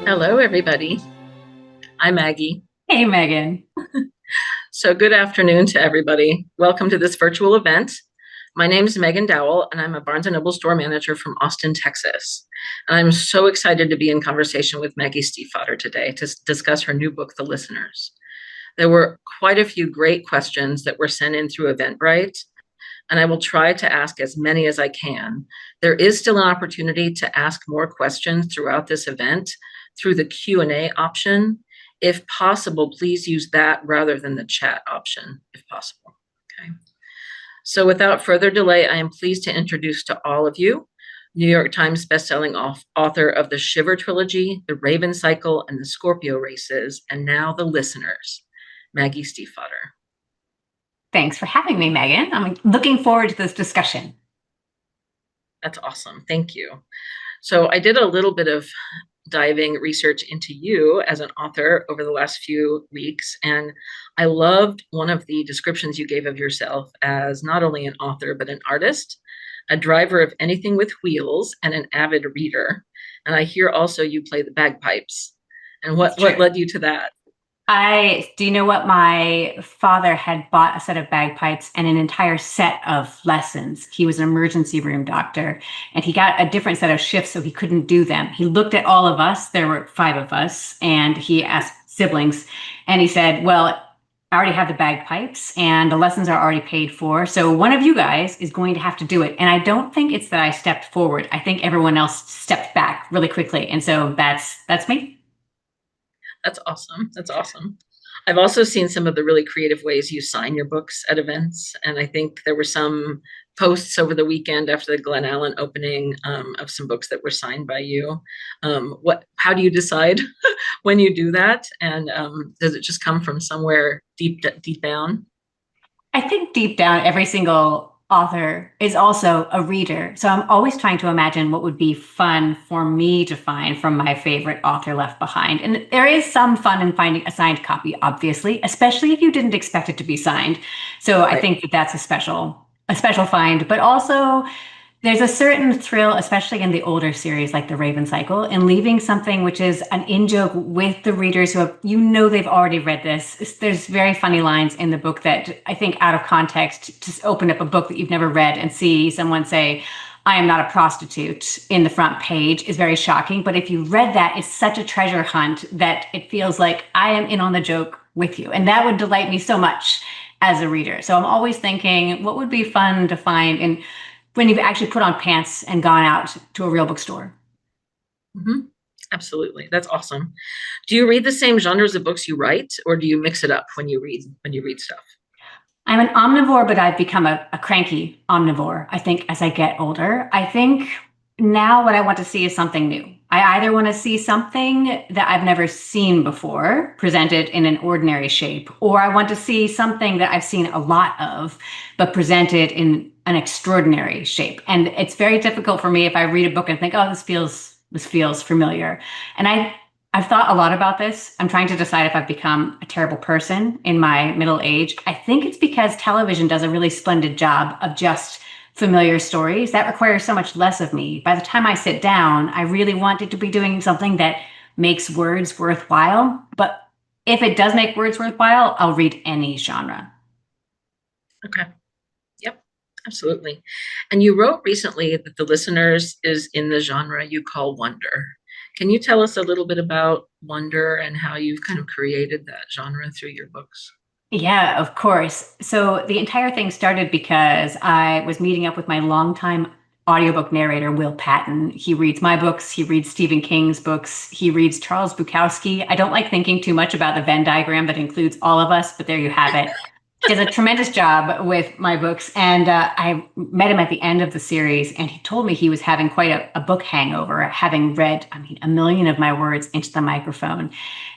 Hello, everybody. I'm Maggie. Hey, Megan. So, good afternoon to everybody. Welcome to this virtual event. My name is Megan Dowell, and I'm a Barnes& Noble Store Manager from Austin, Texas. And I'm so excited to be in conversation with Maggie Stiefvater today to discuss her new book, The Listeners. There were quite a few great questions that were sent in through Eventbrite, and I will try to ask as many as I can. There is still an opportunity to ask more questions throughout this event through the Q&A option. If possible, please use that rather than the chat option, if possible. Okay. So without further delay, I am pleased to introduce to all of you New York Times bestselling author of the Shiver trilogy, The Raven Cycle, and the Scorpio Races, and now The Listeners, Maggie Stiefvater. Thanks for having me, Megan. I'm looking forward to this discussion. That's awesome. Thank you. So I did a little bit of diving research into you as an author over the last few weeks, and I loved one of the descriptions you gave of yourself as not only an author, but an artist, a driver of anything with wheels, and an avid reader. And I hear also you play the bagpipes. And It's what true. led you to that? Do you know what? My father had bought a set of bagpipes and an entire set of lessons. He was an emergency room doctor and he got a different set of shifts so he couldn't do them. He looked at all of us, there were five of us, and he asked siblings and he said, well, I already have the bagpipes and the lessons are already paid for. So one of you guys is going to have to do it. And I don't think it's that I stepped forward. I think everyone else stepped back really quickly. And so that's me. That's awesome. That's awesome. I've also seen some of the really creative ways you sign your books at events. And I think there were some posts over the weekend after the Glen Allen opening of some books that were signed by you. How do you decide when you do that? And does it just come from somewhere deep down? I think deep down, every single author is also a reader. So I'm always trying to imagine what would be fun for me to find from my favorite author left behind. And there is some fun in finding a signed copy, obviously, especially if you didn't expect it to be signed. So I Right. think that that's a special find, but also there's a certain thrill, especially in the older series like The Raven Cycle, in leaving something which is an in-joke with the readers who have, they've already read this. There's very funny lines in the book that I think out of context, to open up a book that you've never read and see someone say, I am not a prostitute in the front page is very shocking. But if you read that, it's such a treasure hunt that it feels like I am in on the joke with you. And that would delight me so much as a reader. So I'm always thinking, what would be fun to find in when you've actually put on pants and gone out to a real bookstore? Hmm. Absolutely. That's awesome. Do you read the same genres of books you write, or do you mix it up when you read stuff? I'm an omnivore, but I've become a cranky omnivore, I think, as I get older. I think now what I want to see is something new. I either want to see something that I've never seen before presented in an ordinary shape, or I want to see something that I've seen a lot of, but presented in an extraordinary shape. And it's very difficult for me if I read a book and think, oh, this feels familiar. And I've thought a lot about this. I'm trying to decide if I've become a terrible person in my middle age. I think it's because television does a really splendid job of just familiar stories that requires so much less of me. By the time I sit down, I really want it to be doing something that makes words worthwhile. But if it does make words worthwhile, I'll read any genre. Okay. Yep, absolutely. And you wrote recently that The Listeners is in the genre you call wonder. Can you tell us a little bit about wonder and how you've kind of created that genre through your books? Yeah, of course. So the entire thing started because I was meeting up with my longtime audiobook narrator, Will Patton. He reads my books, he reads Stephen King's books, he reads Charles Bukowski. I don't like thinking too much about the Venn diagram that includes all of us, but there you have it. He does a tremendous job with my books. And I met him at the end of the series, and he told me he was having quite a book hangover, having read, I mean, a million of my words into the microphone.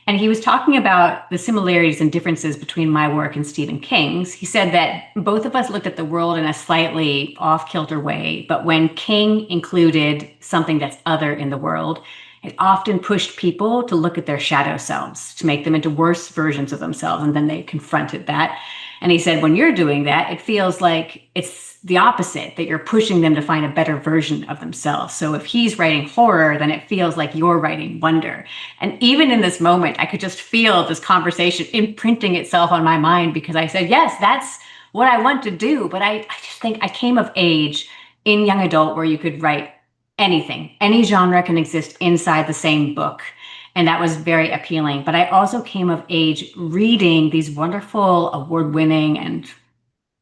And he was talking about the similarities and differences between my work and Stephen King's. He said that both of us looked at the world in a slightly off kilter way, but when King included something that's other in the world, it often pushed people to look at their shadow selves, to make them into worse versions of themselves. And then they confronted that. And he said, when you're doing that, it feels like it's the opposite, that you're pushing them to find a better version of themselves. So if he's writing horror, then it feels like you're writing wonder. And even in this moment, I could just feel this conversation imprinting itself on my mind, because I said, yes, that's what I want to do. But I just think I came of age in young adult where you could write anything. Any genre can exist inside the same book. And that was very appealing. But I also came of age reading these wonderful award-winning and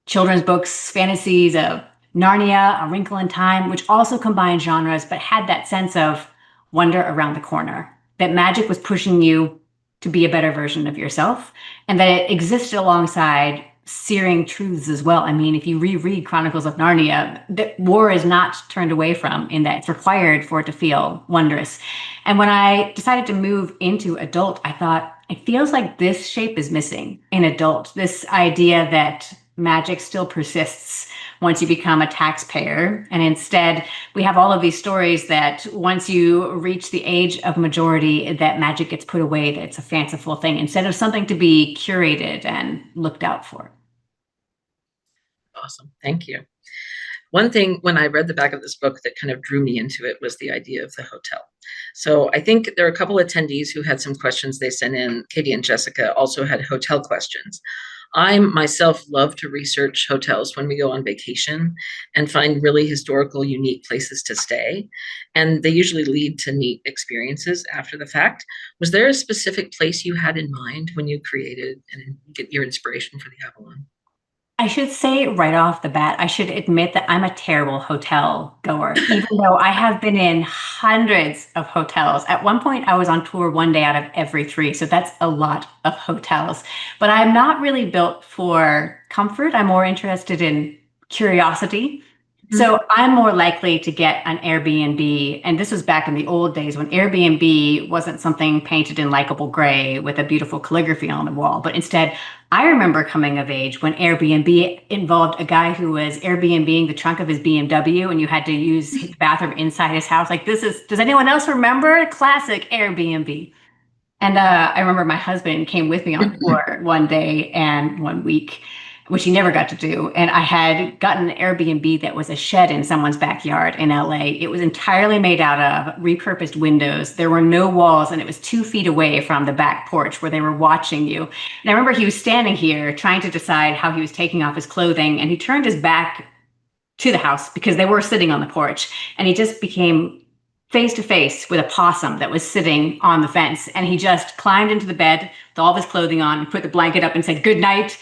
children's books, fantasies of Narnia, A Wrinkle in Time, which also combined genres, but had that sense of wonder around the corner, that magic was pushing you to be a better version of yourself, and that it existed alongside searing truths as well. I mean, if you reread Chronicles of Narnia, the war is not turned away from, in that it's required for it to feel wondrous. And when I decided to move into adult, I thought, it feels like this shape is missing in adult. This idea that magic still persists once you become a taxpayer. And instead, we have all of these stories that once you reach the age of majority, that magic gets put away, that it's a fanciful thing, instead of something to be curated and looked out for. Awesome. Thank you. One thing when I read the back of this book that kind of drew me into it was the idea of the hotel. So I think there are a couple of attendees who had some questions they sent in. Katie and Jessica also had hotel questions. I myself love to research hotels when we go on vacation and find really historical, unique places to stay. And they usually lead to neat experiences after the fact. Was there a specific place you had in mind when you created and get your inspiration for the Avalon? I should say right off the bat, I should admit that I'm a terrible hotel goer, even though I have been in hundreds of hotels. At one point, I was on tour one day out of every three, so that's a lot of hotels. But I'm not really built for comfort. I'm more interested in curiosity. So I'm more likely to get an Airbnb. And this was back in the old days when Airbnb wasn't something painted in likable gray with a beautiful calligraphy on the wall. But instead, I remember coming of age when Airbnb involved a guy who was Airbnb-ing the trunk of his BMW, and you had to use his bathroom inside his house. Like, does anyone else remember? Classic Airbnb. And I remember my husband came with me on tour one day and one week, which he never got to do. And I had gotten an Airbnb that was a shed in someone's backyard in LA. It was entirely made out of repurposed windows. There were no walls, and it was 2 feet away from the back porch where they were watching you. And I remember he was standing here trying to decide how he was taking off his clothing, and he turned his back to the house because they were sitting on the porch. And he just became face to face with a possum that was sitting on the fence. And he just climbed into the bed with all of his clothing on, put the blanket up and said, "Good night."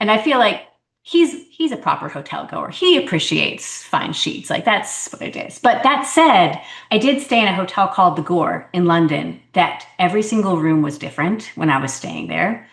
And I feel like he's a proper hotel goer. He appreciates fine sheets. Like, that's what it is. But that said, I did stay in a hotel called the Gore in London, that every single room was different when I was staying there.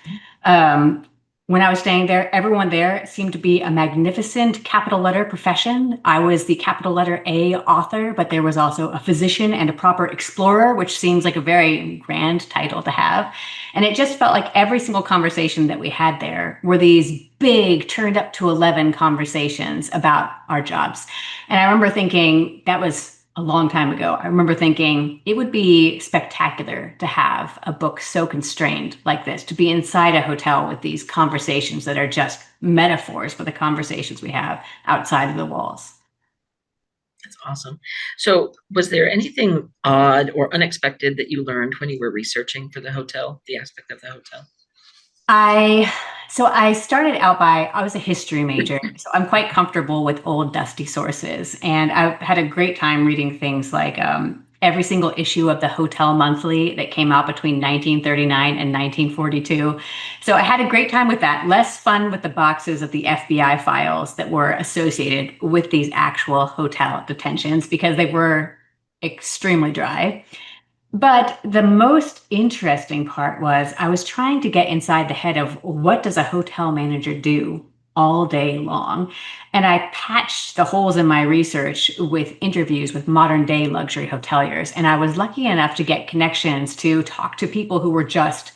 When I was staying there, everyone there seemed to be a magnificent capital letter profession. I was the capital letter A author, but there was also a physician and a proper explorer, which seems like a very grand title to have. And it just felt like every single conversation that we had there were these big, turned up to 11 conversations about our jobs. And I remember thinking, that was a long time ago. I remember thinking it would be spectacular to have a book so constrained like this, to be inside a hotel with these conversations that are just metaphors for the conversations we have outside of the walls. That's awesome. So was there anything odd or unexpected that you learned when you were researching for the hotel, the aspect of the hotel? I started out I was a history major, so I'm quite comfortable with old dusty sources. And I had a great time reading things like every single issue of the Hotel Monthly that came out between 1939 and 1942. So I had a great time with that. Less fun with the boxes of the FBI files that were associated with these actual hotel detentions, because they were extremely dry. But the most interesting part was I was trying to get inside the head of, what does a hotel manager do all day long? And I patched the holes in my research with interviews with modern day luxury hoteliers. And I was lucky enough to get connections to talk to people who were just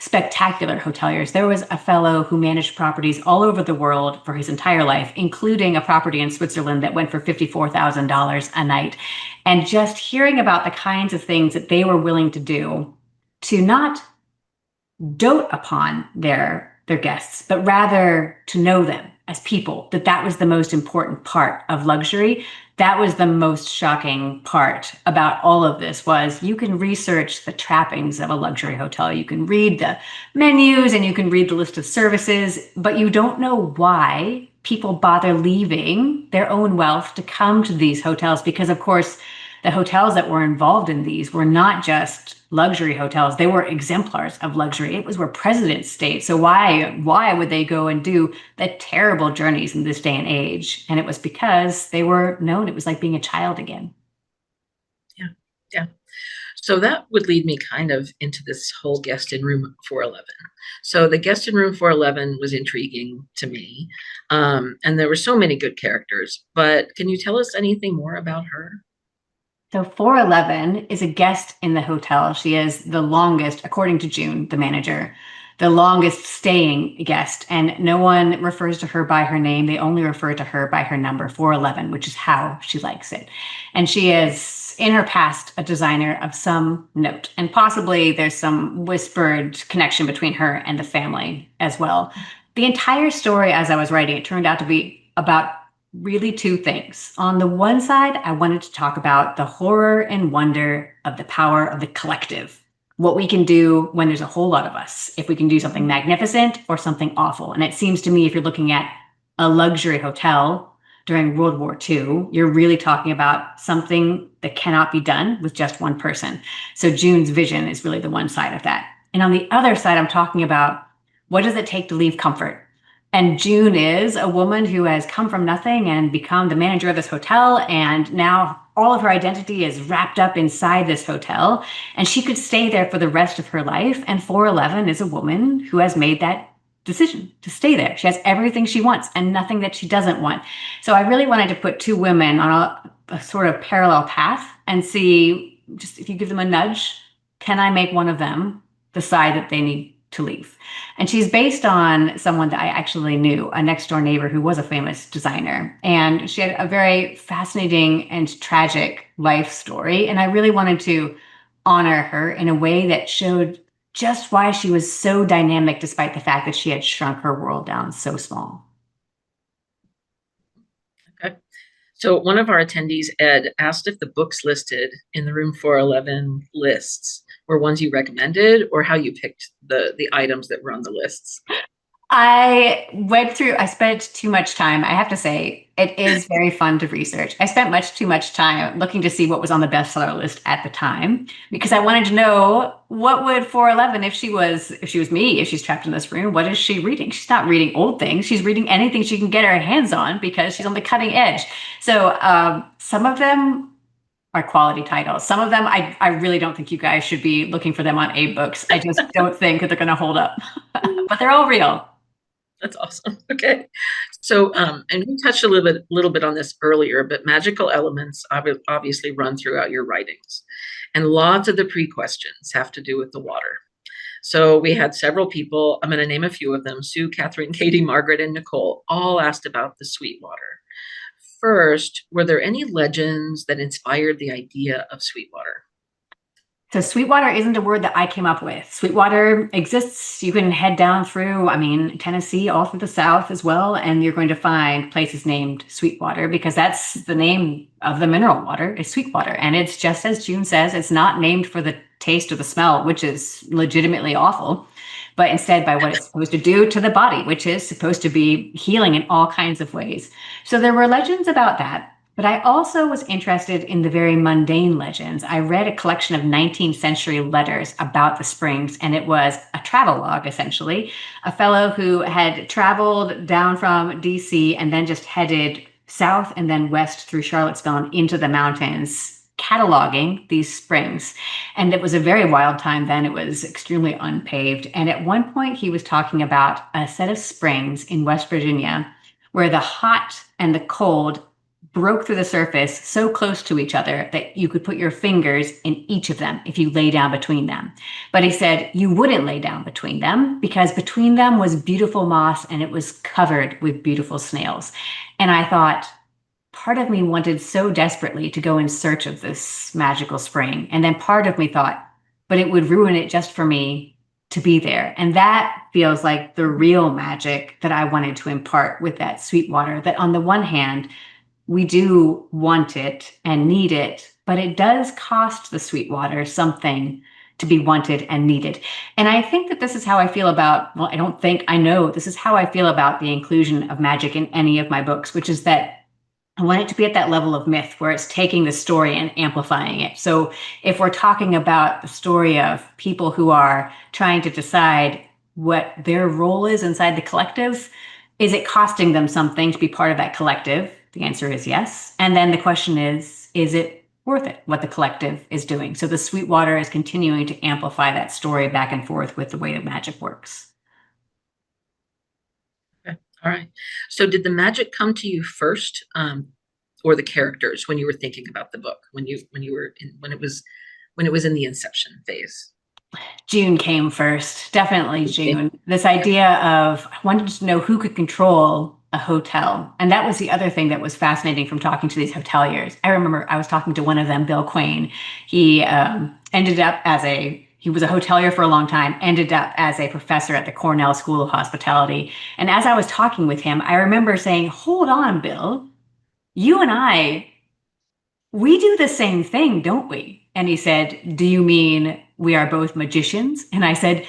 spectacular hoteliers. There was a fellow who managed properties all over the world for his entire life, including a property in Switzerland that went for $54,000 a night. And just hearing about the kinds of things that they were willing to do to not dote upon their their guests, but rather to know them as people, that was the most important part of luxury. That was the most shocking part about all of this was you can research the trappings of a luxury hotel. You can read the menus and you can read the list of services, but you don't know why people bother leaving their own wealth to come to these hotels because, of course, the hotels that were involved in these were not just luxury hotels. They were exemplars of luxury. It was where presidents stayed. So why would they go and do the terrible journeys in this day and age? And it was because they were known. It was like being a child again. Yeah. Yeah. So that would lead me kind of into this whole guest in room 411. So the guest in room 411 was intriguing to me. And there were so many good characters, but can you tell us anything more about her? So 411 is a guest in the hotel. She is the longest, according to June, the manager, the longest staying guest. And no one refers to her by her name. They only refer to her by her number, 411, which is how she likes it. And she is, in her past, a designer of some note. And possibly there's some whispered connection between her and the family as well. The entire story, as I was writing, it turned out to be about really two things. On the one side, I wanted to talk about the horror and wonder of the power of the collective. What we can do when there's a whole lot of us, if we can do something magnificent or something awful. And it seems to me, if you're looking at a luxury hotel during World War II, you're really talking about something that cannot be done with just one person. So June's vision is really the one side of that. And on the other side, I'm talking about what does it take to leave comfort? And June is a woman who has come from nothing and become the manager of this hotel. And now all of her identity is wrapped up inside this hotel. And she could stay there for the rest of her life. And 411 is a woman who has made that decision to stay there. She has everything she wants and nothing that she doesn't want. So I really wanted to put two women on a sort of parallel path and see, just if you give them a nudge, can I make one of them decide that they need to leave? And she's based on someone that I actually knew, a next door neighbor who was a famous designer. And she had a very fascinating and tragic life story. And I really wanted to honor her in a way that showed just why she was so dynamic, despite the fact that she had shrunk her world down so small. Okay. So one of our attendees, Ed, asked if the books listed in the room 411 lists were ones you recommended or how you picked the items that were on the lists. I spent too much time. I have to say, it is very fun to research. I spent too much time looking to see what was on the bestseller list at the time because I wanted to know what would 411 if she was me, if she's trapped in this room, what is she reading? She's not reading old things. She's reading anything she can get her hands on because she's on the cutting edge. So some of them are quality titles. Some of them, I really don't think you guys should be looking for them on A-Books. I just don't think that they're going to hold up, but they're all real. That's awesome. Okay. So, and we touched a little bit on this earlier, but magical elements obviously run throughout your writings. And lots of the pre-questions have to do with the water. So we had several people, I'm going to name a few of them, Sue, Catherine, Katie, Margaret, and Nicole, all asked about the Sweetwater. First, were there any legends that inspired the idea of Sweetwater? So Sweetwater isn't a word that I came up with. Sweetwater exists. You can head down through, Tennessee, all through the South as well, and you're going to find places named Sweetwater because that's the name of the mineral water is Sweetwater. And it's just as June says, it's not named for the taste or the smell, which is legitimately awful, but instead by what it's supposed to do to the body, which is supposed to be healing in all kinds of ways. So there were legends about that. But I also was interested in the very mundane legends. I read a collection of 19th century letters about the springs, and it was a travelogue, essentially. A fellow who had traveled down from DC and then just headed south and then west through Charlottesville and into the mountains, cataloging these springs. And it was a very wild time then. It was extremely unpaved. And at one point, he was talking about a set of springs in West Virginia where the hot and the cold broke through the surface so close to each other that you could put your fingers in each of them if you lay down between them. But he said you wouldn't lay down between them because between them was beautiful moss and it was covered with beautiful snails. And I thought, part of me wanted so desperately to go in search of this magical spring. And then part of me thought, but it would ruin it just for me to be there. And that feels like the real magic that I wanted to impart with that Sweetwater, that on the one hand, we do want it and need it, but it does cost the Sweetwater something to be wanted and needed. And I think that this is how I feel about, well, I don't think, I know this is how I feel about the inclusion of magic in any of my books, which is that I want it to be at that level of myth where it's taking the story and amplifying it. So if we're talking about the story of people who are trying to decide what their role is inside the collective, is it costing them something to be part of that collective? The answer is yes. And then the question is it worth it, what the collective is doing? So the Sweetwater is continuing to amplify that story back and forth with the way that magic works. Okay. All right. So did the magic come to you first, or the characters when you were thinking about the book, when you were in, when it was in the inception phase? June came first, definitely Okay. June. This idea of I wanted to know who could control a hotel. And that was the other thing that was fascinating from talking to these hoteliers. I remember I was talking to one of them, Bill Quain. He ended up he was a hotelier for a long time, ended up as a professor at the Cornell School of Hospitality. And as I was talking with him, I remember saying, hold on, Bill, you and we do the same thing, don't we? And he said, do you mean we are both magicians? And I said,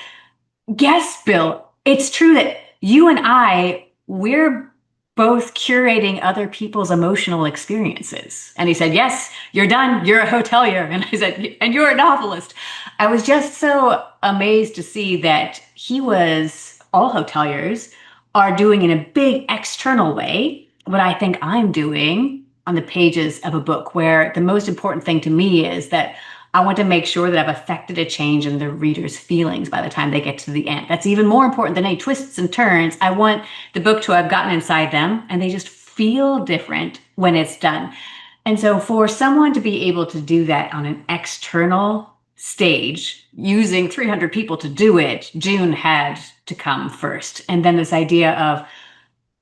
yes, Bill. It's true that you and we're both curating other people's emotional experiences. And he said, yes, you're done. You're a hotelier. And I said, and you're a novelist. I was just so amazed to see that all hoteliers are doing in a big external way what I think I'm doing on the pages of a book, where the most important thing to me is that I want to make sure that I've affected a change in the reader's feelings by the time they get to the end. That's even more important than any twists and turns. I want the book to have gotten inside them and they just feel different when it's done. And so for someone to be able to do that on an external stage using 300 people to do it, June had to come first. And then this idea of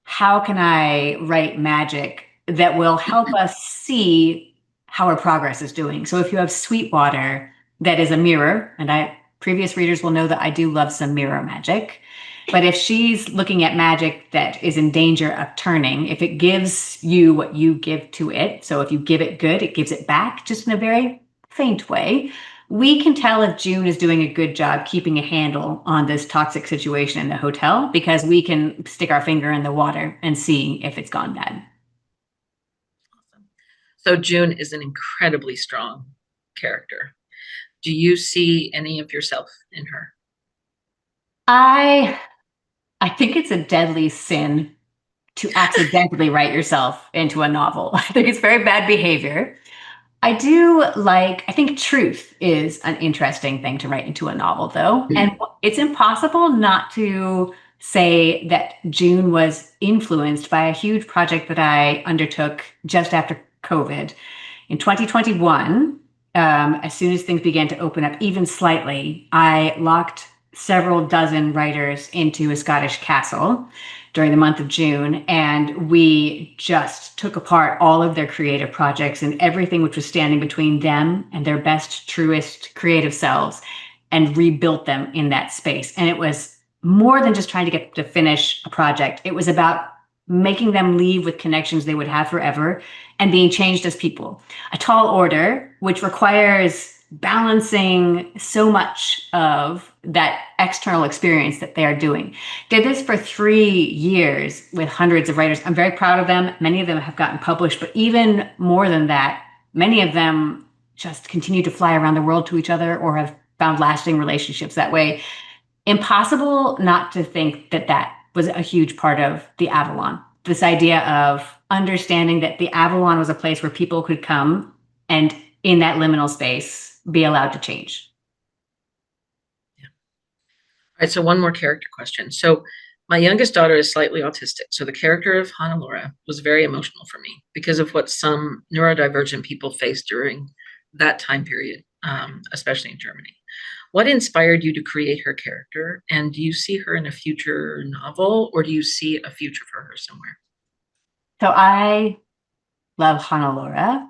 how can I write magic that will help us see how our progress is doing? So if you have Sweetwater, that is a mirror, and previous readers will know that I do love some mirror magic. But if she's looking at magic that is in danger of turning, if it gives you what you give to it, so if you give it good, it gives it back just in a very faint way. We can tell if June is doing a good job keeping a handle on this toxic situation in the hotel because we can stick our finger in the water and see if it's gone bad. So June is an incredibly strong character. Do you see any of yourself in her? I I think it's a deadly sin to accidentally write yourself into a novel. I think it's very bad behavior. I think truth is an interesting thing to write into a novel, though. And it's impossible not to say that June was influenced by a huge project that I undertook just after COVID. In 2021, as soon as things began to open up even slightly, I locked several dozen writers into a Scottish castle during the month of June, and we just took apart all of their creative projects and everything which was standing between them and their best, truest creative selves and rebuilt them in that space. And it was more than just trying to get to finish a project. It was about making them leave with connections they would have forever and being changed as people. A tall order, which requires balancing so much of that external experience that they are doing. Did this for 3 years with hundreds of writers. I'm very proud of them. Many of them have gotten published, but even more than that, many of them just continue to fly around the world to each other or have found lasting relationships that way. Impossible not to think that that was a huge part of the Avalon. This idea of understanding that the Avalon was a place where people could come and in that liminal space be allowed to change. Yeah. All right, so one more character question. So my youngest daughter is slightly autistic. So the character of Hannelore was very emotional for me because of what some neurodivergent people face during that time period, especially in Germany. What inspired you to create her character? And do you see her in a future novel, or do you see a future for her somewhere? So I love Hannelore,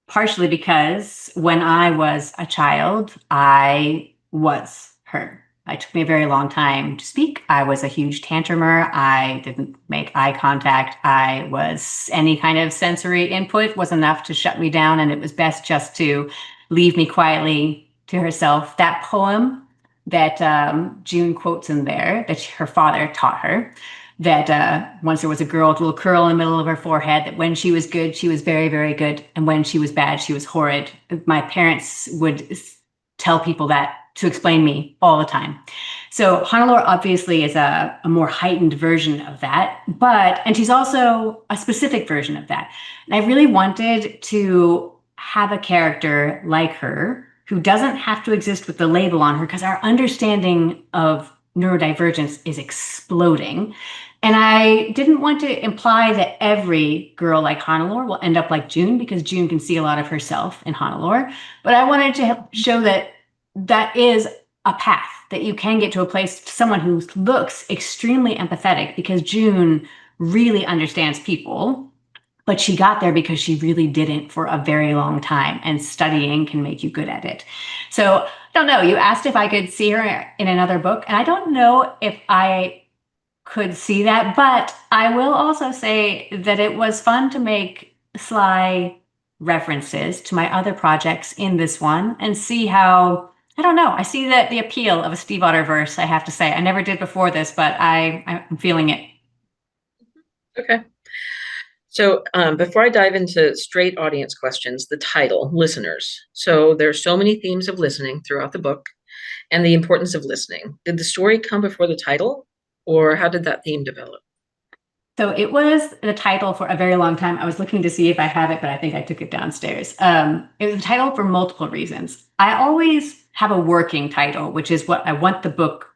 partially because when I was a child, I was her. It took me a very long time to speak. I was a huge tantrumer. I didn't make eye contact. Any kind of sensory input was enough to shut me down, and it was best just to leave me quietly to herself. That poem that June quotes in there, that her father taught her, that once there was a girl with a little curl in the middle of her forehead, that when she was good, she was very, very good, and when she was bad, she was horrid. My parents would tell people that to explain me all the time. So Hannelore obviously is a more heightened version of that, and she's also a specific version of that. And I really wanted to have a character like her who doesn't have to exist with the label on her, because our understanding of neurodivergence is exploding. And I didn't want to imply that every girl like Hannelore will end up like June, because June can see a lot of herself in Hannelore. But I wanted to show that that is a path, that you can get to a place, someone who looks extremely empathetic, because June really understands people, but she got there because she really didn't for a very long time, and studying can make you good at it. So I don't know, you asked if I could see her in another book, and I don't know if I could see that, but I will also say that it was fun to make sly references to my other projects in this one and see how, I don't know, I see that the appeal of a Stiefvater verse, I have to say. I never did before this, but I'm feeling it. Okay. So before I dive into straight audience questions, the title, listeners. So there's so many themes of listening throughout the book and the importance of listening. Did the story come before the title, or how did that theme develop? So it was the title for a very long time. I was looking to see if I have it, but I think I took it downstairs. It was the title for multiple reasons. I always have a working title, which is what I want the book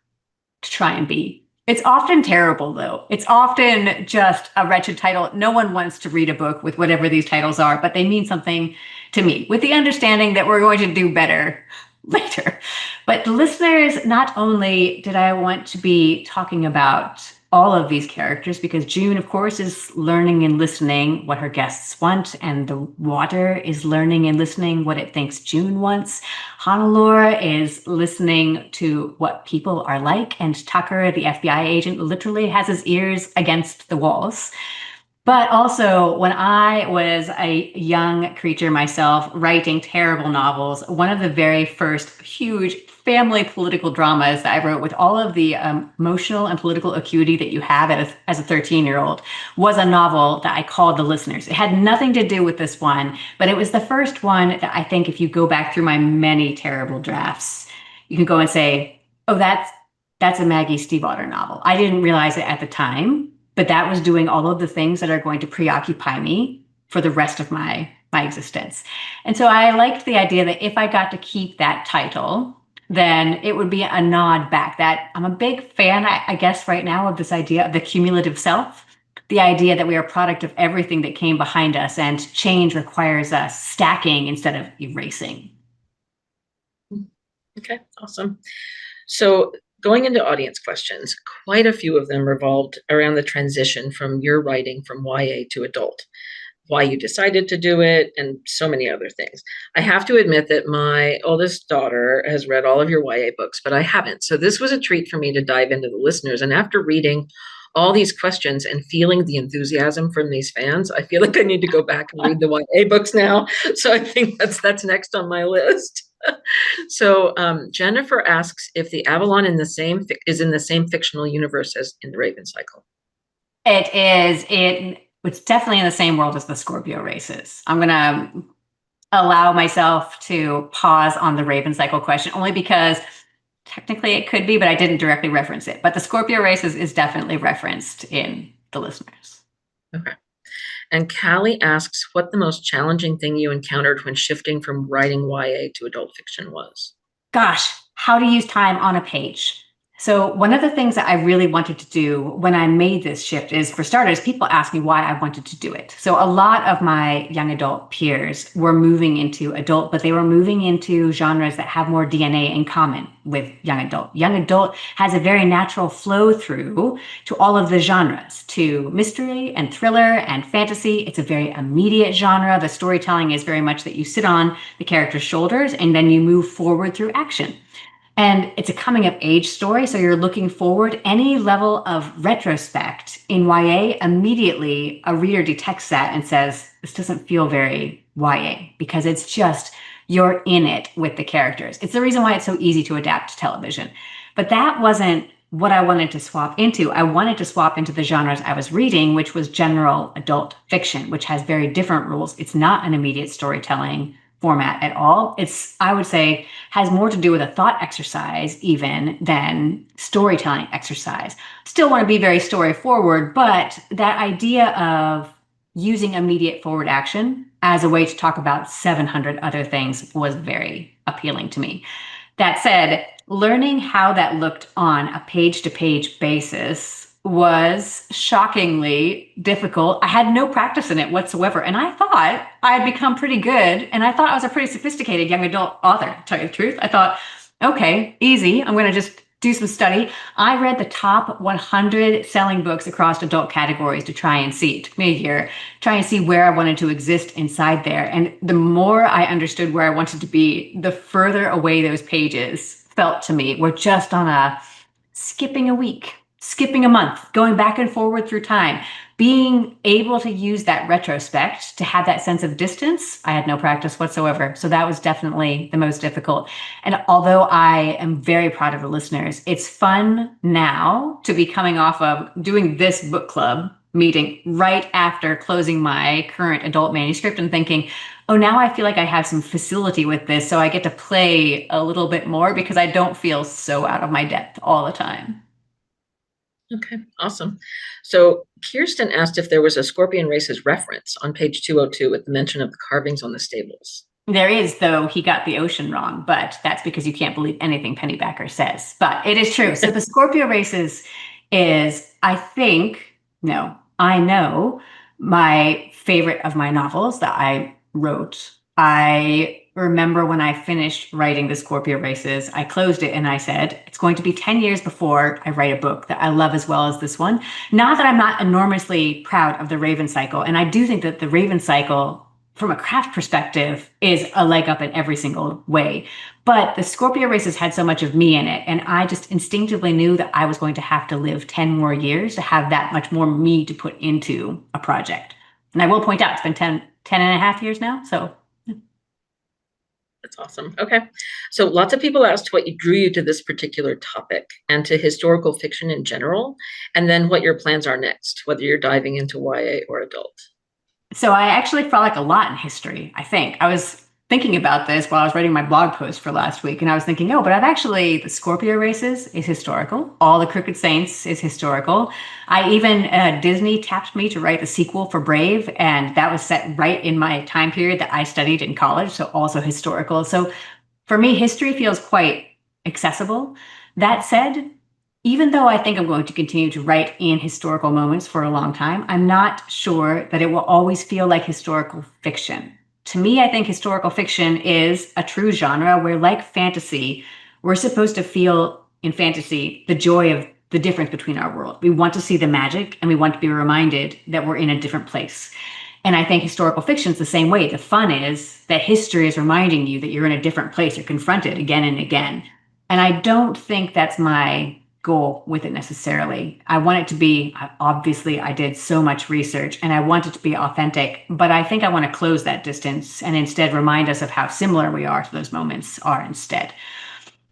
to try and be. It's often terrible, though. It's often just a wretched title. No one wants to read a book with whatever these titles are, but they mean something to me, with the understanding that we're going to do better later. But listeners, not only did I want to be talking about all of these characters, because June, of course, is learning and listening what her guests want, and the water is learning and listening what it thinks June wants. Hannelore is listening to what people are like, and Tucker, the FBI agent, literally has his ears against the walls. But also, when I was a young creature myself, writing terrible novels, one of the very first huge family political dramas that I wrote, with all of the emotional and political acuity that you have as a 13-year-old, was a novel that I called The Listeners. It had nothing to do with this one, but it was the first one that I think, if you go back through my many terrible drafts, you can go and say, oh, that's a Maggie Stiefvater novel. I didn't realize it at the time, but that was doing all of the things that are going to preoccupy me for the rest of my existence. And so I liked the idea that if I got to keep that title, then it would be a nod back. That I'm a big fan, I guess, right now, of this idea of the cumulative self, the idea that we are a product of everything that came behind us, and change requires us stacking instead of erasing. Okay, awesome. So going into audience questions, quite a few of them revolved around the transition from your writing from YA to adult, why you decided to do it, and so many other things. I have to admit that my oldest daughter has read all of your YA books, but I haven't. So this was a treat for me to dive into the listeners. And after reading all these questions and feeling the enthusiasm from these fans, I feel like I need to go back and read the YA books now. So I think that's next on my list. So Jennifer asks if the Avalon is in the same fictional universe as in the Raven Cycle. It is. It's definitely in the same world as the Scorpio races. I'm going to allow myself to pause on the Raven Cycle question, only because technically it could be, but I didn't directly reference it. But the Scorpio races is definitely referenced in the listeners. Okay. And Callie asks what the most challenging thing you encountered when shifting from writing YA to adult fiction was. Gosh, how to use time on a page. So one of the things that I really wanted to do when I made this shift is, for starters, people ask me why I wanted to do it. So a lot of my young adult peers were moving into adult, but they were moving into genres that have more DNA in common with young adult. Young adult has a very natural flow through to all of the genres, to mystery and thriller and fantasy. It's a very immediate genre. The storytelling is very much that you sit on the character's shoulders and then you move forward through action. And it's a coming of age story. So you're looking forward. Any level of retrospect in YA, immediately a reader detects that and says, this doesn't feel very YA because it's just you're in it with the characters. It's the reason why it's so easy to adapt to television. But that wasn't what I wanted to swap into. I wanted to swap into the genres I was reading, which was general adult fiction, which has very different rules. It's not an immediate storytelling format at all. It's, I would say, has more to do with a thought exercise even than storytelling exercise. Still want to be very story forward, but that idea of using immediate forward action as a way to talk about 700 other things was very appealing to me. That said, learning how that looked on a page to page basis was shockingly difficult. I had no practice in it whatsoever. And I thought I had become pretty good. And I thought I was a pretty sophisticated young adult author, to tell you the truth. I thought, okay, easy. I'm going to just do some study. I read the top 100 selling books across adult categories to try and see. It took me a year, try and see where I wanted to exist inside there. And the more I understood where I wanted to be, the further away those pages felt to me. We're just on a skipping a week, skipping a month, going back and forward through time, being able to use that retrospect to have that sense of distance. I had no practice whatsoever. So that was definitely the most difficult. And although I am very proud of the listeners, it's fun now to be coming off of doing this book club meeting right after closing my current adult manuscript and thinking, oh, now I feel like I have some facility with this. So I get to play a little bit more because I don't feel so out of my depth all the time. Okay, awesome. So Kirsten asked if there was a Scorpion Races reference on page 202 with the mention of the carvings on the stables. There is, though he got the ocean wrong, but that's because you can't believe anything Pennybacker says. But it is true. So the Scorpio Races is, I think, no, I know my favorite of my novels that I wrote. I remember when I finished writing the Scorpio Races, I closed it and I said, it's going to be 10 years before I write a book that I love as well as this one. Not that I'm not enormously proud of the Raven Cycle. And I do think that the Raven Cycle, from a craft perspective, is a leg up in every single way. But the Scorpio Races had so much of me in it. And I just instinctively knew that I was going to have to live 10 more years to have that much more me to put into a project. And I will point out, it's been 10 and a half years now. So that's awesome. Okay. So lots of people asked what drew you to this particular topic and to historical fiction in general, and then what your plans are next, whether you're diving into YA or adult. So I actually felt like a lot in history, I think. I was thinking about this while I was writing my blog post for last week, and I was thinking, oh, but I've actually, the Scorpio Races is historical. All the Crooked Saints is historical. I even, Disney tapped me to write the sequel for Brave, and that was set right in my time period that I studied in college, so also historical. So for me, history feels quite accessible. That said, even though I think I'm going to continue to write in historical moments for a long time, I'm not sure that it will always feel like historical fiction. To me, I think historical fiction is a true genre where, like fantasy, we're supposed to feel in fantasy the joy of the difference between our world. We want to see the magic and we want to be reminded that we're in a different place. And I think historical fiction is the same way. The fun is that history is reminding you that you're in a different place. You're confronted again and again. And I don't think that's my goal with it necessarily. I want it to be, obviously, I did so much research and I want it to be authentic, but I think I want to close that distance and instead remind us of how similar we are to those moments are instead.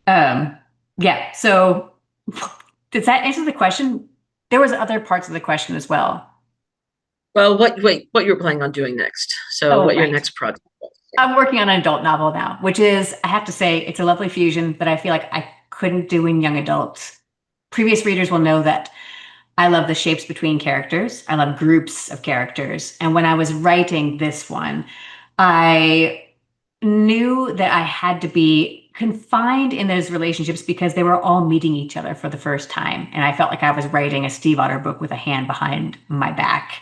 Yeah, so does that answer the question? There was other parts of the question as well. Well, what you're planning on doing next? So what your next project was? I'm working on an adult novel now, which is, I have to say, it's a lovely fusion that I feel like I couldn't do in young adults. Previous readers will know that I love the shapes between characters. I love groups of characters. And when I was writing this one, I knew that I had to be confined in those relationships because they were all meeting each other for the first time. And I felt like I was writing a Stiefvater book with a hand behind my back.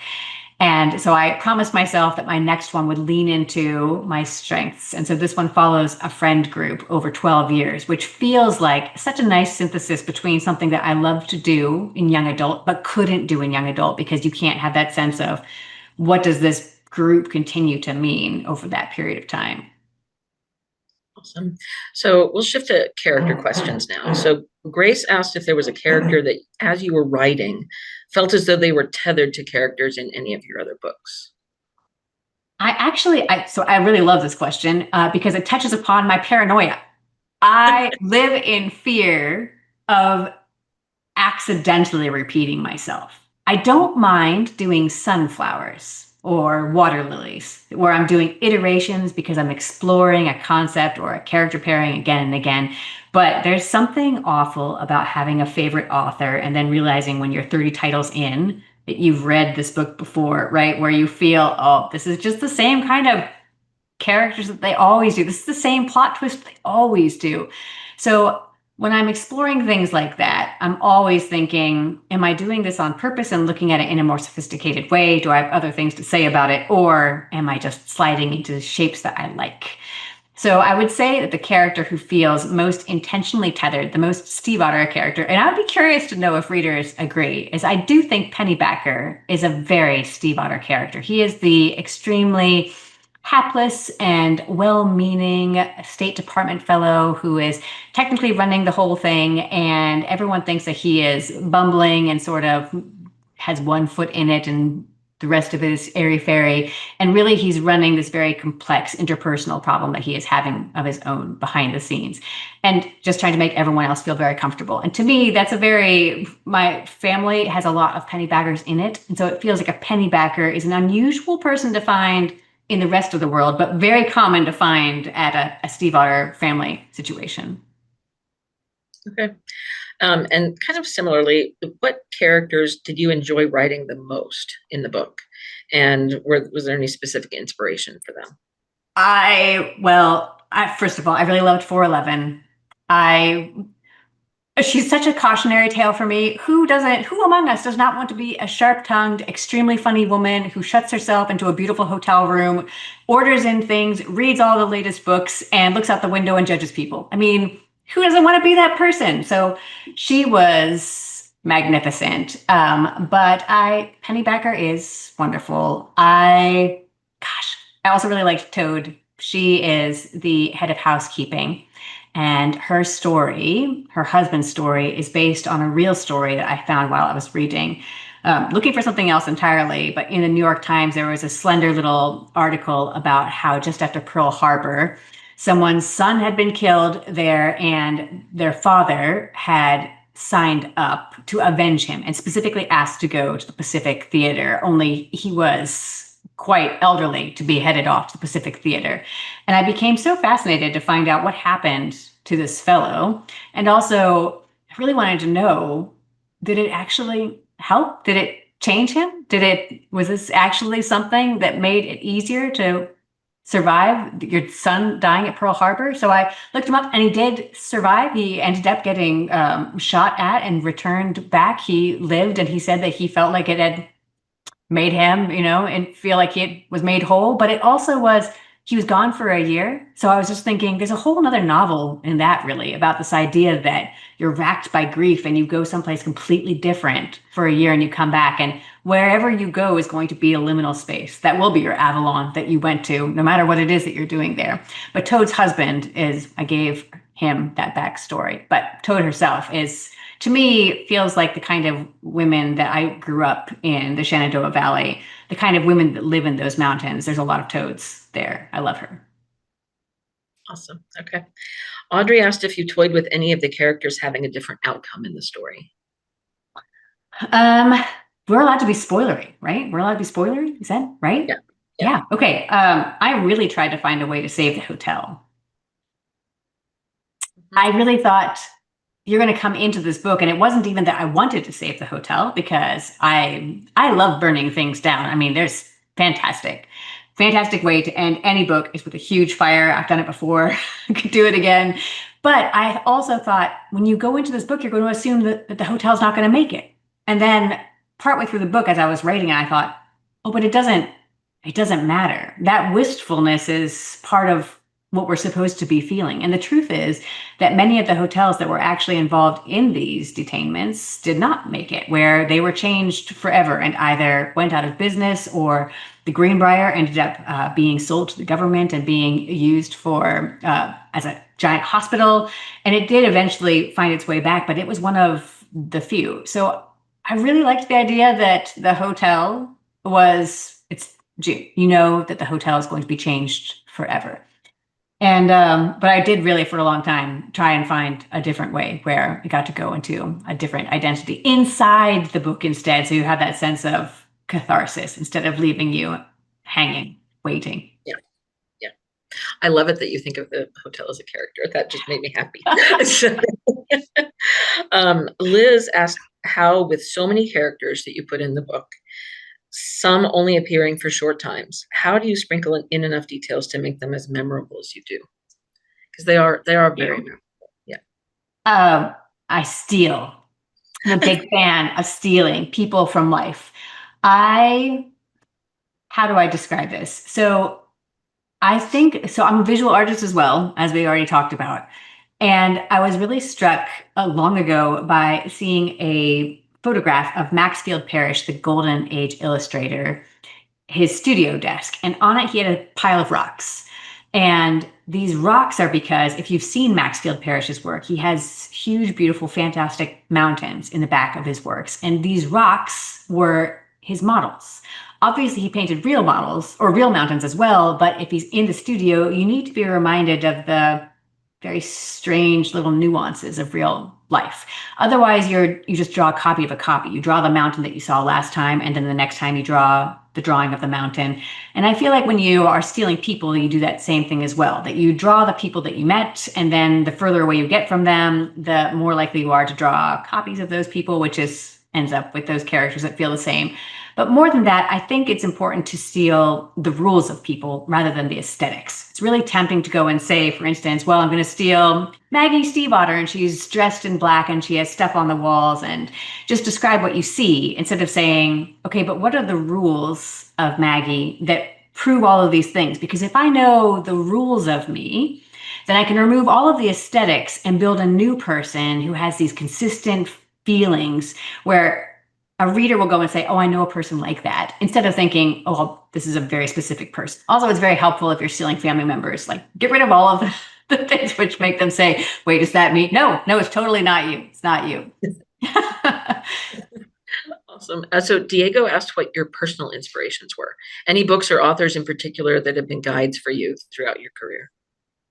And so I promised myself that my next one would lean into my strengths. And so this one follows a friend group over 12 years, which feels like such a nice synthesis between something that I love to do in young adult, but couldn't do in young adult because you can't have that sense of what does this group continue to mean over that period of time. Awesome. So we'll shift to character questions now. So Grace asked if there was a character that, as you were writing, felt as though they were tethered to characters in any of your other books. I really love this question because it touches upon my paranoia. I live in fear of accidentally repeating myself. I don't mind doing sunflowers or water lilies where I'm doing iterations because I'm exploring a concept or a character pairing again and again. But there's something awful about having a favorite author and then realizing when you're 30 titles in that you've read this book before, right? Where you feel, oh, this is just the same kind of characters that they always do. This is the same plot twist they always do. So when I'm exploring things like that, I'm always thinking, am I doing this on purpose and looking at it in a more sophisticated way? Do I have other things to say about it? Or am I just sliding into shapes that I like? So I would say that the character who feels most intentionally tethered, the most Stiefvater character, and I would be curious to know if readers agree, is I do think Pennybacker is a very Stiefvater character. He is the extremely hapless and well-meaning State Department fellow who is technically running the whole thing, and everyone thinks that he is bumbling and sort of has one foot in it and the rest of it is airy-fairy. And really, he's running this very complex interpersonal problem that he is having of his own behind the scenes and just trying to make everyone else feel very comfortable. And to me, my family has a lot of pennybackers in it. And so it feels like a pennybacker is an unusual person to find in the rest of the world, but very common to find at a Stiefvater family situation. Okay. And kind of similarly, what characters did you enjoy writing the most in the book? And was there any specific inspiration for them? First of all, I really loved 411. She's such a cautionary tale for me. Who among us does not want to be a sharp-tongued, extremely funny woman who shuts herself into a beautiful hotel room, orders in things, reads all the latest books, and looks out the window and judges people? I mean, who doesn't want to be that person? So she was magnificent. Pennybacker is wonderful. I also really liked Toad. She is the head of housekeeping. And her story, her husband's story, is based on a real story that I found while I was reading, looking for something else entirely. But in the New York Times, there was a slender little article about how just after Pearl Harbor, someone's son had been killed there and their father had signed up to avenge him and specifically asked to go to the Pacific Theater, only he was quite elderly to be headed off to the Pacific Theater. And I became so fascinated to find out what happened to this fellow. And also, I really wanted to know, did it actually help? Did it change him? Was this actually something that made it easier to survive your son dying at Pearl Harbor? So I looked him up and he did survive. He ended up getting shot at and returned back. He lived and he said that he felt like it had made him, and feel like he was made whole. But it also he was gone for a year. So I was just thinking, there's a whole other novel in that, really, about this idea that you're racked by grief and you go someplace completely different for a year and you come back. And wherever you go is going to be a liminal space. That will be your Avalon that you went to, no matter what it is that you're doing there. But Toad's husband I gave him that backstory. But Toad herself to me, feels like the kind of women that I grew up in the Shenandoah Valley, the kind of women that live in those mountains. There's a lot of toads there. I love her. Awesome. Okay. Audrey asked if you toyed with any of the characters having a different outcome in the story. We're allowed to be spoilery, right? We're allowed to be spoilery. Is that right? Yeah. Yeah. Okay. I really tried to find a way to save the hotel. I really thought you're going to come into this book, and it wasn't even that I wanted to save the hotel because I love burning things down. I mean, there's fantastic way to end any book is with a huge fire. I've done it before. I could do it again. But I also thought when you go into this book, you're going to assume that the hotel's not going to make it. And then partway through the book, as I was writing, I thought, oh, but it doesn't matter. That wistfulness is part of what we're supposed to be feeling. And the truth is that many of the hotels that were actually involved in these detainments did not make it, where they were changed forever and either went out of business, or the Greenbrier ended up being sold to the government and being used for as a giant hospital. And it did eventually find its way back, but it was one of the few. So I really liked the idea that the hotel was, it's June. You know that the hotel is going to be changed forever. And but I did really for a long time try and find a different way where I got to go into a different identity inside the book instead. So you have that sense of catharsis instead of leaving you hanging, waiting. Yeah. Yeah. I love it that you think of the hotel as a character. That just made me happy. So, Liz asked, how, with so many characters that you put in the book, some only appearing for short times, how do you sprinkle in enough details to make them as memorable as you do? Because they are very memorable. Yeah. I steal. I'm a big fan of stealing people from life. How do I describe this? So I think, so I'm a visual artist as well, as we already talked about. And I was really struck long ago by seeing a photograph of Maxfield Parrish, the Golden Age illustrator, his studio desk. And on it, he had a pile of rocks. And these rocks are because if you've seen Maxfield Parrish's work, he has huge, beautiful, fantastic mountains in the back of his works. And these rocks were his models. Obviously, he painted real models or real mountains as well. But if he's in the studio, you need to be reminded of the very strange little nuances of real life. Otherwise, you just draw a copy of a copy. You draw the mountain that you saw last time, and then the next time you draw the drawing of the mountain. And I feel like when you are stealing people, you do that same thing as well, that you draw the people that you met, and then the further away you get from them, the more likely you are to draw copies of those people, which ends up with those characters that feel the same. But more than that, I think it's important to steal the rules of people rather than the aesthetics. It's really tempting to go and say, for instance, well, I'm going to steal Maggie Stiefvater and she's dressed in black and she has stuff on the walls, and just describe what you see instead of saying, okay, but what are the rules of Maggie that prove all of these things? Because if I know the rules of me, then I can remove all of the aesthetics and build a new person who has these consistent feelings where a reader will go and say, oh, I know a person like that, instead of thinking, oh, well, this is a very specific person. Also, it's very helpful if you're stealing family members, like get rid of all of the things which make them say, wait, is that me? No, it's totally not you. It's not you. Awesome. So Diego asked what your personal inspirations were. Any books or authors in particular that have been guides for you throughout your career?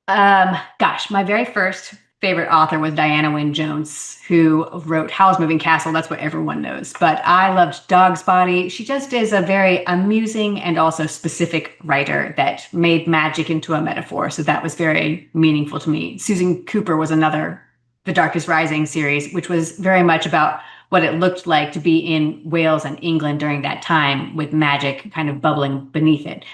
Gosh, my very first favorite author was Diana Wynne Jones, who wrote Howl's Moving Castle. That's what everyone knows. But I loved Dog's Body. She just is a very amusing and also specific writer that made magic into a metaphor. So that was very meaningful to me. Susan Cooper was another, The Darkest Rising series, which was very much about what it looked like to be in Wales and England during that time, with magic kind of bubbling beneath it.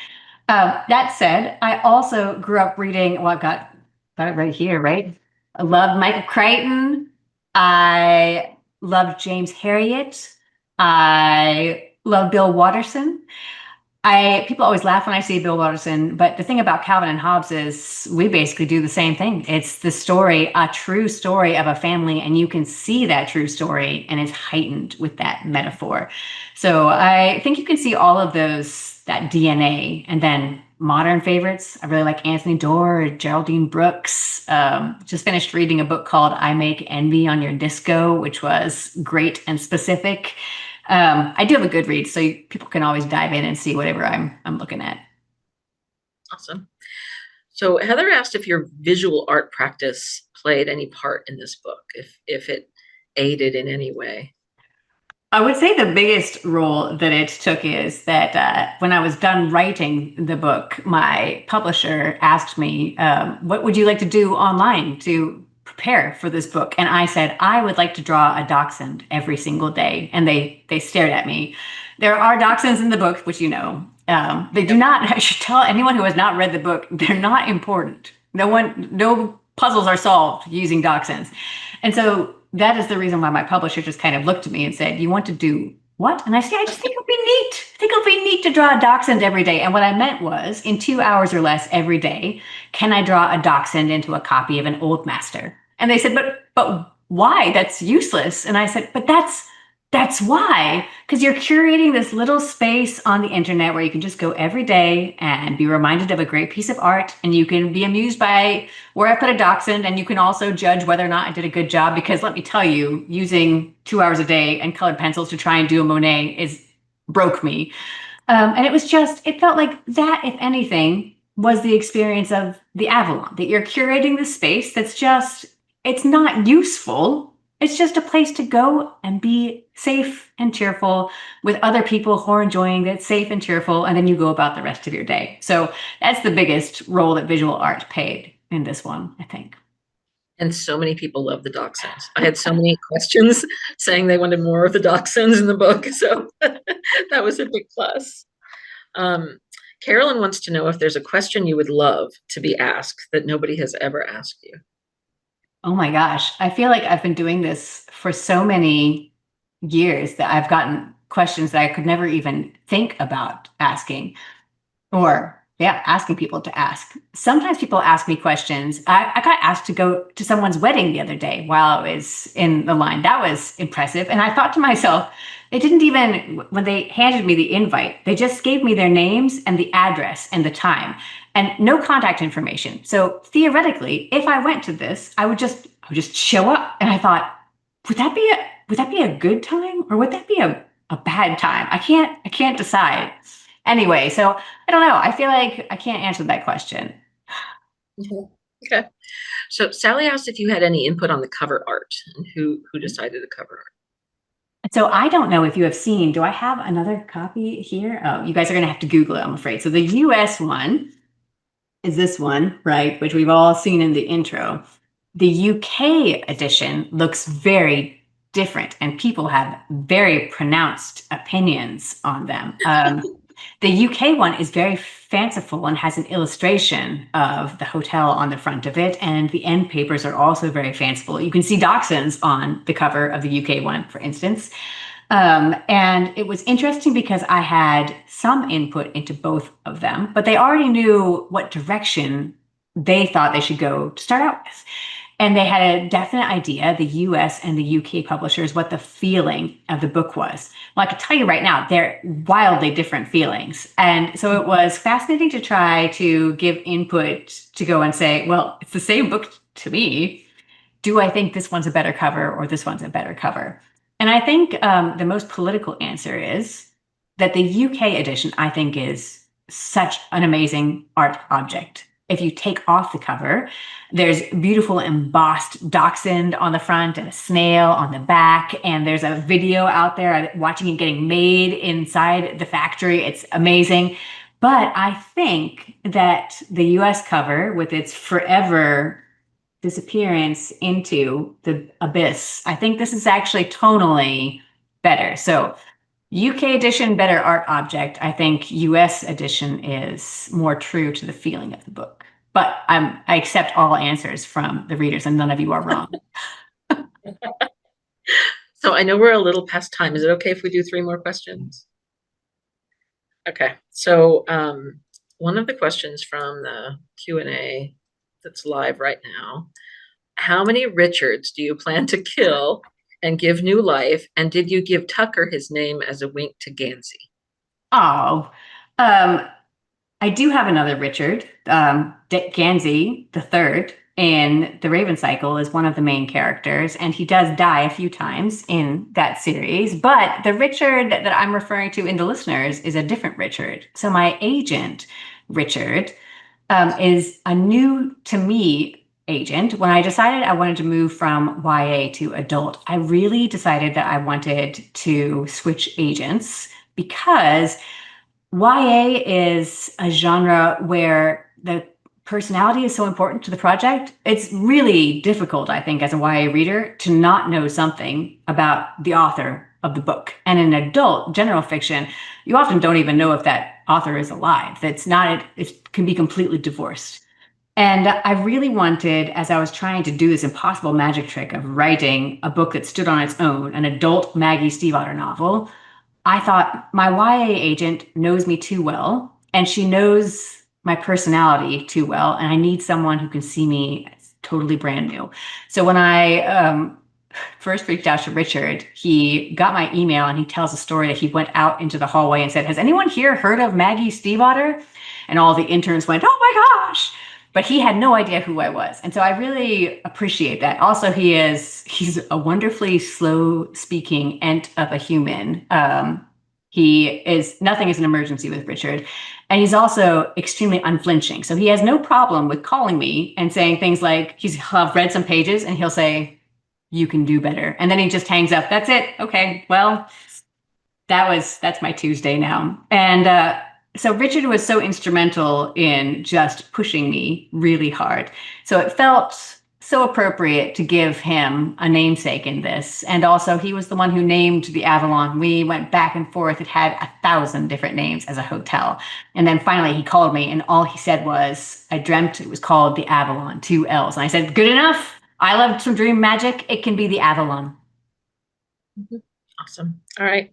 That said, I also grew up reading, well, I've got it right here, right? I loved Michael Crichton. I loved James Herriot. I love Bill Watterson. People always laugh when I say Bill Watterson, but the thing about Calvin and Hobbes is we basically do the same thing. It's the story, a true story of a family, and you can see that true story, and it's heightened with that metaphor. So I think you can see all of those, that DNA. And then modern favorites, I really like Anthony Doerr, Geraldine Brooks. Just finished reading a book called I Make Envy on Your Disco, which was great and specific. I do have a good read, so people can always dive in and see whatever I'm looking at. Awesome. So Heather asked if your visual art practice played any part in this book, if it aided in any way. I would say the biggest role that it took is that when I was done writing the book, my publisher asked me, what would you like to do online to prepare for this book? And I said, I would like to draw a dachshund every single day. And they stared at me. There are dachshunds in the book, which you know. They do not, I should tell anyone who has not read the book, they're not important. No puzzles are solved using dachshunds. And so that is the reason why my publisher just kind of looked at me and said, you want to do what? And I said, I just think it'll be neat. I think it'll be neat to draw a dachshund every day. And what I meant was, in 2 hours or less every day, can I draw a dachshund into a copy of an old master? And they said, but why? That's useless. And I said, but that's why, because you're curating this little space on the internet where you can just go every day and be reminded of a great piece of art, and you can be amused by where I put a dachshund, and you can also judge whether or not I did a good job. Because let me tell you, using 2 hours a day and colored pencils to try and do a Monet is broke me. And it was just, it felt like that, if anything, was the experience of the Avalon, that you're curating the space that's just, it's not useful. It's just a place to go and be safe and cheerful with other people who are enjoying it, safe and cheerful, and then you go about the rest of your day. So that's the biggest role that visual art played in this one, I think. And so many people love the dachshunds. I had so many questions saying they wanted more of the dachshunds in the book. So that was a big plus. Carolyn wants to know if there's a question you would love to be asked that nobody has ever asked you. Oh my gosh. I feel like I've been doing this for so many years that I've gotten questions that I could never even think about asking. Or, yeah, asking people to ask. Sometimes people ask me questions. I got asked to go to someone's wedding the other day while I was in the line. That was impressive. And I thought to myself, they didn't even, when they handed me the invite, they just gave me their names and the address and the time and no contact information. So theoretically, if I went to this, I would just show up. And I thought, would that be a good time or would that be a bad time? I can't decide. Anyway, so I don't know. I feel like I can't answer that question. Mhm. Okay. So Sally asked if you had any input on the cover art and who decided the cover art. So I don't know if you have seen, do I have another copy here? Oh, you guys are going to have to Google it, I'm afraid. So the US one is this one, right? Which we've all seen in the intro. The UK edition looks very different and people have very pronounced opinions on them. The UK one is very fanciful and has an illustration of the hotel on the front of it. And the end papers are also very fanciful. You can see dachshunds on the cover of the UK one, for instance. And it was interesting because I had some input into both of them, but they already knew what direction they thought they should go to start out with. And they had a definite idea, the US and the UK publishers, what the feeling of the book was. Well, I can tell you right now, they're wildly different feelings. And so it was fascinating to try to give input to go and say, well, it's the same book to me. Do I think this one's a better cover or this one's a better cover? And I think the most political answer is that the UK edition, I think, is such an amazing art object. If you take off the cover, there's beautiful embossed dachshund on the front and a snail on the back. And there's a video out there watching it getting made inside the factory. It's amazing. But I think that the US cover, with its forever disappearance into the abyss, I think this is actually tonally better. So UK edition, better art object. I think US edition is more true to the feeling of the book. But I accept all answers from the readers, and none of you are wrong. So I know we're a little past time. Is it okay if we do 3 more questions? Okay. So one of the questions from the Q&A that's live right now, how many Richards do you plan to kill and give new life? And did you give Tucker his name as a wink to Gansey? Oh, I do have another Richard, Gansey the third in the Raven Cycle is one of the main characters, and he does die a few times in that series. But the Richard that I'm referring to in the listeners is a different Richard. So my agent, Richard, is a new to me agent. When I decided I wanted to move from YA to adult, I really decided that I wanted to switch agents because YA is a genre where the personality is so important to the project. It's really difficult, I think, as a YA reader to not know something about the author of the book. And in adult general fiction, you often don't even know if that author is alive. That's not, it can be completely divorced. And I really wanted, as I was trying to do this impossible magic trick of writing a book that stood on its own, an adult Maggie Stiefvater novel, I thought my YA agent knows me too well, and she knows my personality too well, and I need someone who can see me as totally brand new. So when I first reached out to Richard, he got my email and he tells a story that he went out into the hallway and said, "Has anyone here heard of Maggie Stiefvater?" And all the interns went, "Oh my gosh." But he had no idea who I was. And so I really appreciate that. Also, he's a wonderfully slow speaking ent of a human. Nothing is an emergency with Richard. And he's also extremely unflinching. So he has no problem with calling me and saying things like, he'll have read some pages and he'll say, "You can do better." And then he just hangs up. "That's it. Okay. Well, that's my Tuesday now." And so Richard was so instrumental in just pushing me really hard. So it felt so appropriate to give him a namesake in this. And also, he was the one who named the Avalon. We went back and forth. It had 1,000 different names as a hotel. And then finally, he called me, and all he said was, "I dreamt it was called the Avalon, 2 L's." And I said, "Good enough. I love some dream magic. It can be the Avalon." Mhm. Awesome. All right.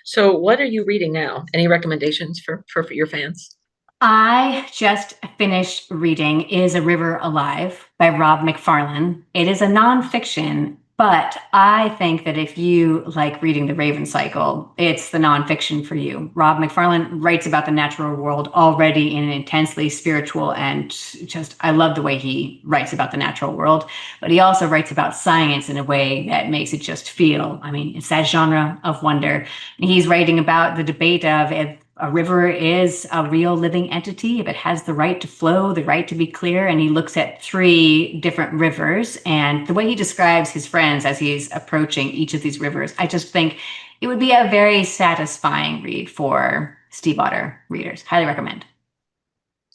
So what are you reading now? Any recommendations for your fans? I just finished reading Is a River Alive by Rob McFarlane. It is a nonfiction, but I think that if you like reading The Raven Cycle, it's the nonfiction for you. Rob McFarlane writes about the natural world already in an intensely spiritual and just, I love the way he writes about the natural world, but he also writes about science in a way that makes it just feel, I mean, it's that genre of wonder. He's writing about the debate of if a river is a real living entity, if it has the right to flow, the right to be clear. And he looks at 3 different rivers. And the way he describes his friends as he's approaching each of these rivers, I just think it would be a very satisfying read for Stiefvater readers. Highly recommend.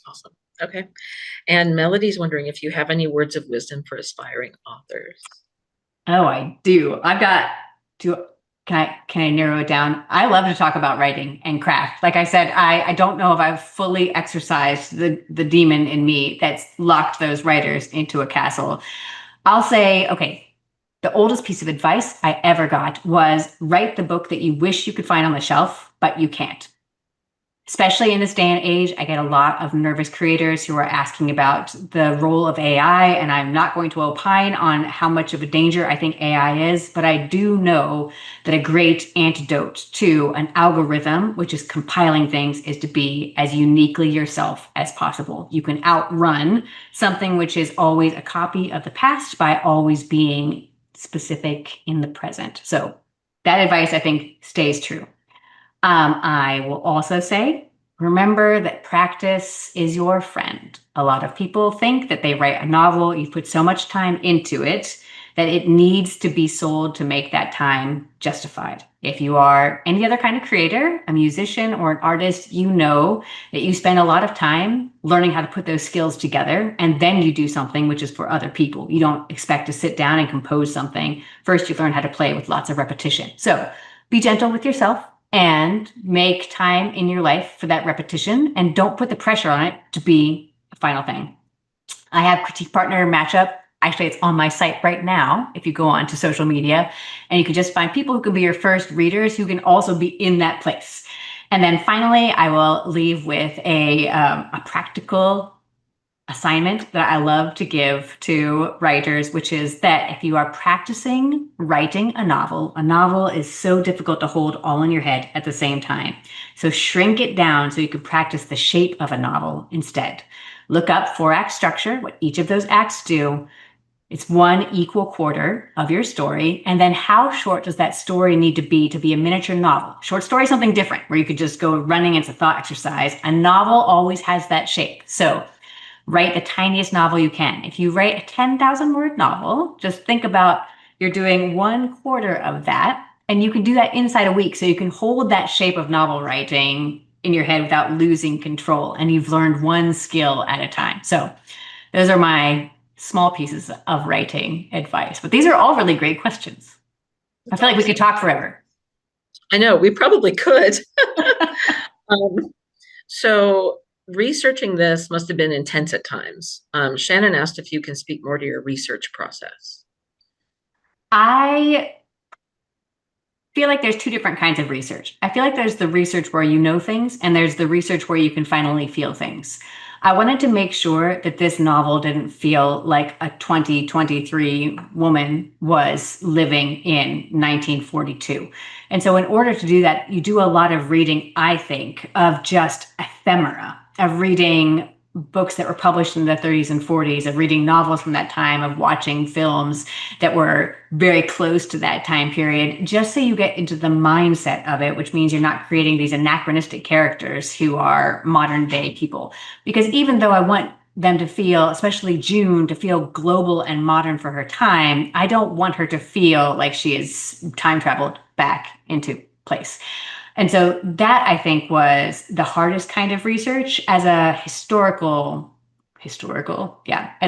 Awesome. Okay. And Melody's wondering if you have any words of wisdom for aspiring authors. Oh, I do. I've got to. Can I narrow it down? I love to talk about writing and craft. Like I said, I don't know if I've fully exercised the demon in me that's locked those writers into a castle. I'll say, okay, the oldest piece of advice I ever got was write the book that you wish you could find on the shelf, but you can't. Especially in this day and age, I get a lot of nervous creators who are asking about the role of AI, and I'm not going to opine on how much of a danger I think AI is, but I do know that a great antidote to an algorithm, which is compiling things, is to be as uniquely yourself as possible. You can outrun something which is always a copy of the past by always being specific in the present. So that advice, I think, stays true. I will also say, remember that practice is your friend. A lot of people think that they write a novel, you put so much time into it that it needs to be sold to make that time justified. If you are any other kind of creator, a musician or an artist, you know that you spend a lot of time learning how to put those skills together, and then you do something which is for other people. You don't expect to sit down and compose something. First, you learn how to play with lots of repetition. So be gentle with yourself and make time in your life for that repetition, and don't put the pressure on it to be a final thing. I have critique partner matchup. Actually, it's on my site right now. If you go on to social media, and you can just find people who can be your first readers who can also be in that place. And then finally, I will leave with a practical assignment that I love to give to writers, which is that if you are practicing writing a novel is so difficult to hold all in your head at the same time. So shrink it down so you can practice the shape of a novel instead. Look up 4-act structure, what each of those acts do. It's 1 = 1/4 of your story. And then how short does that story need to be a miniature novel? Short story is something different where you could just go running into thought exercise. A novel always has that shape. So write the tiniest novel you can. If you write a 10,000 word novel, just think about you're doing 1/4 of that, and you can do that inside a week. So you can hold that shape of novel writing in your head without losing control, and you've learned one skill at a time. So those are my small pieces of writing advice. But these are all really great questions. I feel like we could talk forever. I know, we probably could. Um, so researching this must have been intense at times. Shannon asked if you can speak more to your research process. I feel like there's two different kinds of research. I feel like there's the research where you know things, and there's the research where you can finally feel things. I wanted to make sure that this novel didn't feel like a 2023 woman was living in 1942. And so, in order to do that, you do a lot of reading, I think, of just ephemera, of reading books that were published in the 30s and 40s, of reading novels from that time, of watching films that were very close to that time period, just so you get into the mindset of it, which means you're not creating these anachronistic characters who are modern day people. Because even though I want them to feel, especially June, to feel global and modern for her time, I don't want her to feel like she is time traveled back into place. And so that, I think, was the hardest kind of research as a as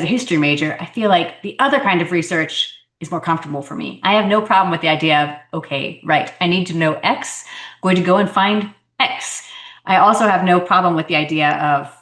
a history major. I feel like the other kind of research is more comfortable for me. I have no problem with the idea of, okay, right, I need to know X, I'm going to go and find X. I also have no problem with the idea of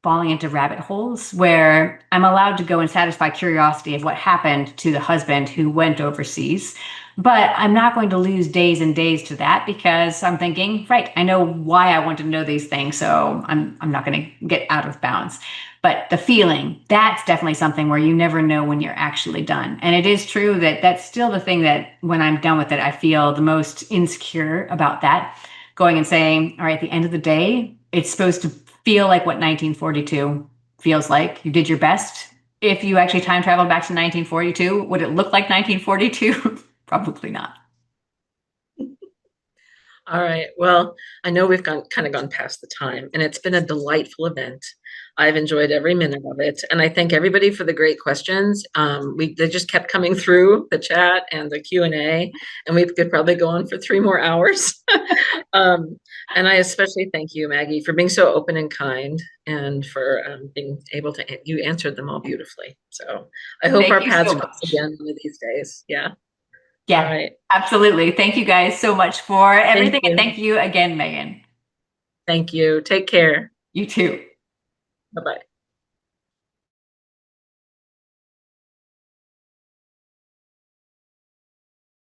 falling into rabbit holes where I'm allowed to go and satisfy curiosity of what happened to the husband who went overseas. But I'm not going to lose days and days to that because I'm thinking, right, I know why I want to know these things, so I'm not going to get out of bounds. But the feeling, that's definitely something where you never know when you're actually done. And it is true that that's still the thing that when I'm done with it, I feel the most insecure about that. Going and saying, all right, at the end of the day, it's supposed to feel like what 1942 feels like. You did your best. If you actually time traveled back to 1942, would it look like 1942? Probably not. All right. Well, I know we've gone past the time, and it's been a delightful event. I've enjoyed every minute of it, and I thank everybody for the great questions. They just kept coming through the chat and the Q&A, and we could probably go on for 3 more hours. um, and I especially thank you, Maggie, for being so open and kind, and for being able to you answered them all beautifully. So I hope Thank our you paths so cross much. again one of these days. Yeah. All Yeah, right. absolutely. Thank you guys so much for Thank everything. And you. thank you again, Megan. Thank you. Take care. You too. Bye bye.